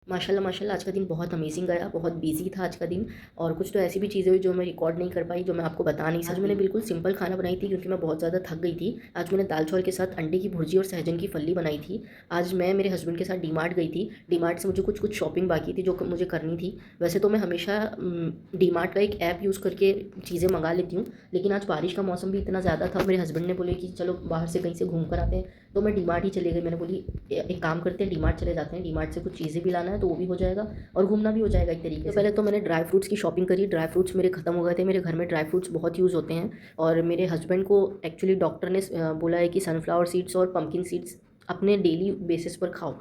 माशाल्लाह माशाल्लाह आज का दिन बहुत अमेज़िंग गया, बहुत बिज़ी था आज का दिन। और कुछ तो ऐसी भी चीज़ें हुई जो मैं रिकॉर्ड नहीं कर पाई, जो मैं आपको बता नहीं सकती। आज मैंने बिल्कुल सिंपल खाना बनाई थी क्योंकि मैं बहुत ज़्यादा थक गई थी। आज मैंने दाल-चावल के साथ अंडे की भुर्जी और सहजन की फली बनाई थी। आज मैं मेरे हस्बैंड के साथ डीमार्ट गई थी। डीमार्ट से मुझे कुछ-कुछ शॉपिंग बाकी थी जो मुझे करनी थी। वैसे तो मैं हमेशा डीमार्ट का एक ऐप यूज़ करके चीज़ें मँगा लेती हूँ, लेकिन आज बारिश का मौसम भी इतना ज़्यादा था। मेरे हस्बैंड ने बोले कि चलो बाहर से कहीं से घूम कर आते हैं, तो मैं डीमार्ट ही चली गई। मैंने बोली एक काम करते हैं, डीमार्ट चले जाते हैं, डीमार्ट से कुछ चीज़ें भी लाना है तो वो भी हो जाएगा और घूमना भी हो जाएगा एक तरीके से। पहले तो मैंने ड्राई फ्रूट्स की शॉपिंग करी। ड्राई फ्रूट्स मेरे खत्म हो गए थे। मेरे घर में ड्राई फ्रूट्स बहुत यूज़ होते हैं और मेरे हस्बैंड को एक्चुअली डॉक्टर ने बोला है कि सनफ्लावर सीड्स और पम्पकिन सीड्स अपने डेली बेसिस पर खाओ।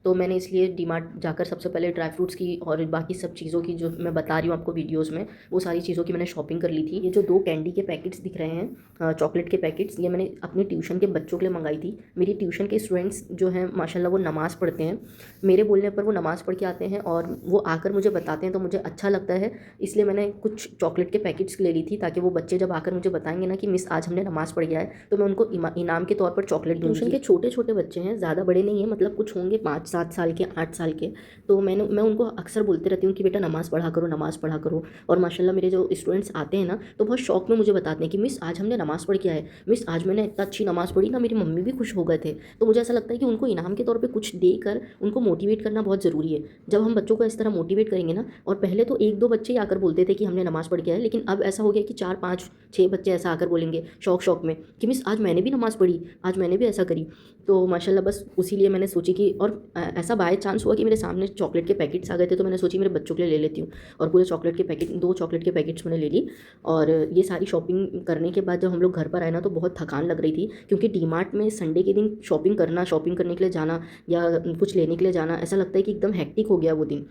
तो मैंने इसलिए डीमार्ट जाकर सबसे पहले ड्राई फ्रूट्स की और बाकी सब चीज़ों की, जो मैं बता रही हूँ आपको वीडियोज़ में, वो सारी चीज़ों की मैंने शॉपिंग कर ली थी। ये जो 2 कैंडी के पैकेट्स दिख रहे हैं, चॉकलेट के पैकेट्स, ये मैंने अपने ट्यूशन के बच्चों के लिए मंगाई थी। मेरी ट्यूशन के स्टूडेंट्स जो हैं माशाल्लाह वो नमाज़ पढ़ते हैं। मेरे बोलने पर वो नमाज़ पढ़ के आते हैं और वो आकर मुझे बताते हैं तो मुझे अच्छा लगता है। इसलिए मैंने कुछ चॉकलेट के पैकेट्स ले ली थी ताकि वो बच्चे जब आकर मुझे बताएंगे ना कि मिस आज हमने नमाज़ पढ़ के आए, तो मैं उनको इनाम के तौर पर चॉकलेट दूँगी। ट्यूशन के छोटे-छोटे बच्चे हैं, ज़्यादा बड़े नहीं हैं, मतलब कुछ होंगे 5-7 साल के, 8 साल के। तो मैं उनको अक्सर बोलती रहती हूँ कि बेटा नमाज़ पढ़ा करो, नमाज़ पढ़ा करो। और माशाल्लाह मेरे जो स्टूडेंट्स आते हैं ना, तो बहुत शौक में मुझे बताते हैं कि मिस आज हमने नमाज़ पढ़ के आए, मिस आज मैंने इतना अच्छी नमाज़ पढ़ी ना, मेरी मम्मी भी खुश हो गए थे। तो मुझे ऐसा लगता है कि उनको इनाम के तौर पे कुछ देकर उनको मोटिवेट करना बहुत ज़रूरी है। जब हम बच्चों को इस तरह मोटिवेट करेंगे ना, और पहले तो 1-2 बच्चे ही आकर बोलते थे कि हमने नमाज़ पढ़ के आए, लेकिन अब ऐसा हो गया कि 4, 5, 6 बच्चे ऐसा आकर बोलेंगे शौक-शौक में कि मिस आज मैंने भी नमाज़ पढ़ी, आज मैंने भी ऐसा करी। तो माशाल्लाह बस उसी लिए मैंने सोची कि, और ऐसा बाय चांस हुआ कि मेरे सामने चॉकलेट के पैकेट्स आ गए थे, तो मैंने सोची मेरे बच्चों के लिए ले लेती हूँ। और पूरे चॉकलेट के पैकेट, 2 चॉकलेट के पैकेट्स मैंने ले ली। और ये सारी शॉपिंग करने के बाद जब हम लोग घर पर आए ना, तो बहुत थकान लग रही थी क्योंकि डीमार्ट में संडे के दिन शॉपिंग करना, शॉपिंग करने के लिए जाना या कुछ लेने के लिए जाना, ऐसा लगता है कि एकदम हेक्टिक हो गया वो दिन।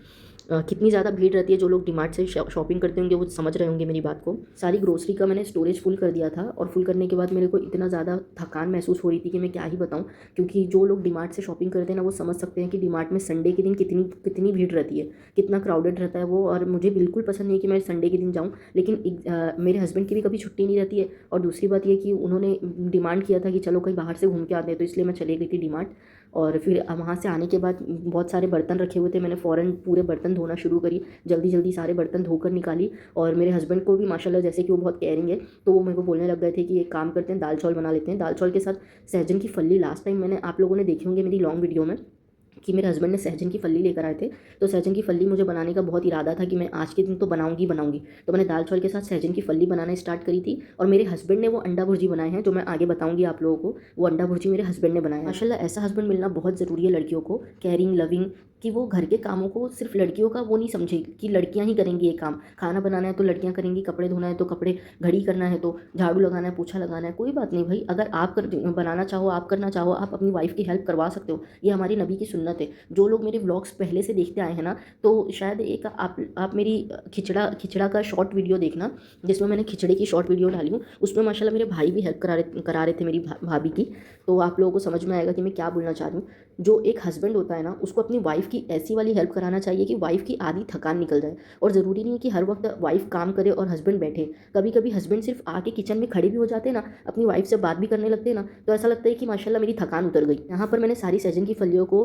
कितनी ज़्यादा भीड़ रहती है। जो लोग डीमार्ट से शॉपिंग करते होंगे वो समझ रहे होंगे मेरी बात को। सारी ग्रोसरी का मैंने स्टोरेज फुल कर दिया था और फुल करने के बाद मेरे को इतना ज़्यादा थकान महसूस हो रही थी कि मैं क्या ही बताऊँ। क्योंकि जो लोग डीमार्ट से शॉपिंग करते हैं ना, वो समझ सकते हैं कि डीमार्ट में संडे के दिन कितनी कितनी भीड़ रहती है, कितना क्राउडेड रहता है वो। और मुझे बिल्कुल पसंद नहीं है कि मैं संडे के दिन जाऊँ, लेकिन मेरे हस्बैंड की भी कभी छुट्टी नहीं रहती है। और दूसरी बात ये कि उन्होंने डिमांड किया था कि चलो कहीं बाहर से घूम के आते हैं, तो इसलिए मैं चली गई थी डीमार्ट। और फिर वहाँ से आने के बाद बहुत सारे बर्तन रखे हुए थे, मैंने फ़ौरन पूरे बर्तन धोना शुरू करी, जल्दी जल्दी सारे बर्तन धोकर निकाली। और मेरे हस्बैंड को भी माशाल्लाह, जैसे कि वो बहुत केयरिंग है, तो वो मेरे को बोलने लग गए थे कि एक काम करते हैं, दाल चावल बना लेते हैं। दाल चावल के साथ सहजन की फली, लास्ट टाइम मैंने, आप लोगों ने देखे होंगे मेरी लॉन्ग वीडियो में, कि मेरे हस्बैंड ने सहजन की फली लेकर आए थे। तो सहजन की फली मुझे बनाने का बहुत इरादा था कि मैं आज के दिन तो बनाऊंगी बनाऊंगी। तो मैंने दाल चावल के साथ सहजन की फली बनाना स्टार्ट करी थी। और मेरे हस्बैंड ने वो अंडा भुर्जी बनाए हैं, जो मैं आगे बताऊंगी आप लोगों को। वो अंडा भुर्जी मेरे हस्बैंड ने बनाया है। माशाल्लाह ऐसा हस्बैंड मिलना बहुत ज़रूरी है लड़कियों को, केयरिंग, लविंग, कि वो घर के कामों को सिर्फ लड़कियों का वो नहीं समझे कि लड़कियां ही करेंगी ये काम। खाना बनाना है तो लड़कियां करेंगी, कपड़े धोना है तो कपड़े, घड़ी करना है तो, झाड़ू लगाना है, पोछा लगाना है, कोई बात नहीं भाई। अगर आप बनाना चाहो, आप करना चाहो, आप अपनी वाइफ की हेल्प करवा सकते हो। ये हमारी नबी की सुन्नत है। जो लोग मेरे व्लॉग्स पहले से देखते आए हैं ना, तो शायद एक आप मेरी खिचड़ा का शॉर्ट वीडियो देखना, जिसमें मैंने खिचड़े की शॉर्ट वीडियो डाली हूँ। उसमें माशाल्लाह मेरे भाई भी हेल्प करा रहे थे मेरी भाभी की। तो आप लोगों को समझ में आएगा कि मैं क्या बोलना चाह रही हूँ। जो एक हस्बैंड होता है ना, उसको अपनी वाइफ की ऐसी वाली हेल्प कराना चाहिए कि वाइफ की आधी थकान निकल जाए। और ज़रूरी नहीं है कि हर वक्त वाइफ काम करे और हस्बैंड बैठे। कभी कभी हस्बैंड सिर्फ आके किचन में खड़े भी हो जाते हैं ना, अपनी वाइफ से बात भी करने लगते हैं ना, तो ऐसा लगता है कि माशाल्लाह मेरी थकान उतर गई। यहाँ पर मैंने सारी सहजन की फलियों को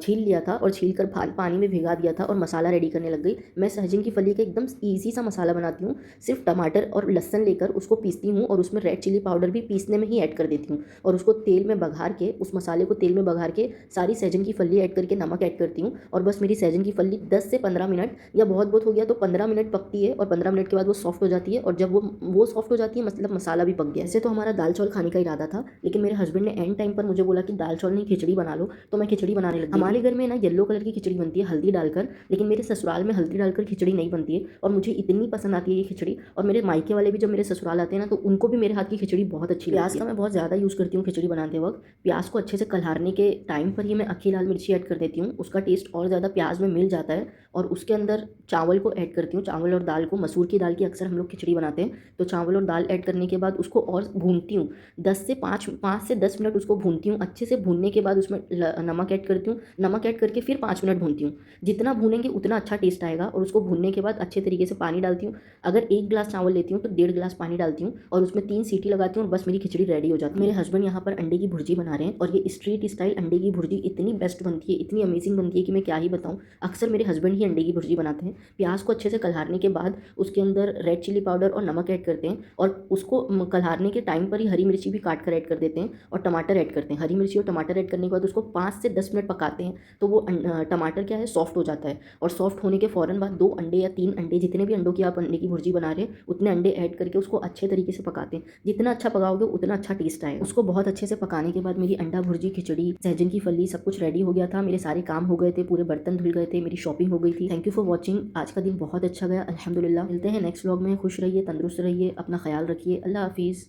छील लिया था और छील कर पानी में भिगा दिया था और मसाला रेडी करने लग गई। मैं सहजन की फली का एकदम ईजी सा मसाला बनाती हूँ। सिर्फ टमाटर और लहसुन लेकर उसको पीसती हूँ और उसमें रेड चिली पाउडर भी पीसने में ही ऐड कर देती हूँ। और उसको तेल में बघार के, उस मसाले को तेल में बघार के सारी सहजन की फली ऐड करके नमक ऐड करती हूँ। और बस मेरी सहजन की फली 10 से 15 मिनट, या बहुत बहुत हो गया तो 15 मिनट पकती है। और 15 मिनट के बाद वो सॉफ्ट हो जाती है। और जब वो सॉफ्ट हो जाती है, मतलब मसाला भी पक गया। ऐसे तो हमारा दाल चावल खाने का इरादा था, लेकिन मेरे हस्बैंड ने एंड टाइम पर मुझे बोला कि दाल चावल नहीं, खिचड़ी बना लो। तो मैं खिचड़ी बनाने लगी। हमारे घर में ना येलो कलर की खिचड़ी बनती है हल्दी डालकर, लेकिन मेरे ससुराल में हल्दी डालकर खिचड़ी नहीं बनती है। और मुझे इतनी पसंद आती है ये खिचड़ी। और मेरे मायके वाले भी जब मेरे ससुराल आते हैं ना, तो उनको भी मेरे हाथ की खिचड़ी बहुत अच्छी लगती है। प्याज का मैं बहुत ज़्यादा यूज़ करती हूँ खिचड़ी बनाते वक्त। प्याज को अच्छे से कलहारने के टाइम पर ही मैं अक्खी लाल मिर्ची ऐड कर देती हूँ, उसका टेस्ट और ज़्यादा प्याज में मिल जाता है। और उसके अंदर चावल को ऐड करती हूँ, चावल और दाल को। मसूर की दाल की अक्सर हम लोग खिचड़ी बनाते हैं, तो चावल और दाल ऐड करने के बाद उसको और भूनती हूँ। 5 से 10 मिनट उसको भूनती हूँ। अच्छे से भूनने के बाद उसमें नमक ऐड करती हूँ। नमक ऐड करके फिर 5 मिनट भूनती हूँ। जितना भूनेंगे उतना अच्छा टेस्ट आएगा। और उसको भूनने के बाद अच्छे तरीके से पानी डालती हूँ। अगर 1 गिलास चावल लेती हूँ तो 1.5 गिलास पानी डालती हूँ और उसमें 3 सीटी लगाती हूँ और बस मेरी खिचड़ी रेडी हो जाती है। मेरे हस्बैंड यहाँ पर अंडे की भुर्जी बना रहे हैं और ये स्ट्रीट स्टाइल अंडे की भुर्जी भुर्जी इतनी बेस्ट बनती है, इतनी अमेजिंग बनती है कि मैं क्या ही बताऊँ। अक्सर मेरे हस्बैंड ही अंडे की भुर्जी बनाते हैं। प्याज को अच्छे से कल्हारने के बाद उसके अंदर रेड चिली पाउडर और नमक ऐड करते हैं और उसको कल्हारने के टाइम पर ही हरी मिर्ची भी काट कर ऐड कर देते हैं और टमाटर ऐड करते हैं। हरी मिर्ची और टमाटर ऐड करने के बाद उसको 5 से 10 मिनट पकाते हैं, तो वो टमाटर क्या है सॉफ्ट हो जाता है और सॉफ्ट होने के फ़ौरन बाद 2 अंडे या 3 अंडे, जितने भी अंडों की आप अंडे की भुर्जी बना रहे हैं उतने अंडे ऐड करके उसको अच्छे तरीके से पकाते हैं। जितना अच्छा पकाओगे उतना अच्छा टेस्ट आएगा। उसको बहुत अच्छे से पकाने के बाद मेरी अंडा भुर्जी, खिचड़ी, सहजन की फली सब कुछ रेडी हो गया था। मेरे सारे काम हो गए थे, पूरे बर्तन धुल गए थे, मेरी शॉपिंग हो गई थी। Thank you for watching. आज का दिन बहुत अच्छा गया अल्हम्दुलिल्लाह। मिलते हैं नेक्स्ट व्लॉग में। खुश रहिए, तंदुरुस्त रहिए, अपना ख्याल रखिए। अल्लाह हाफिज़।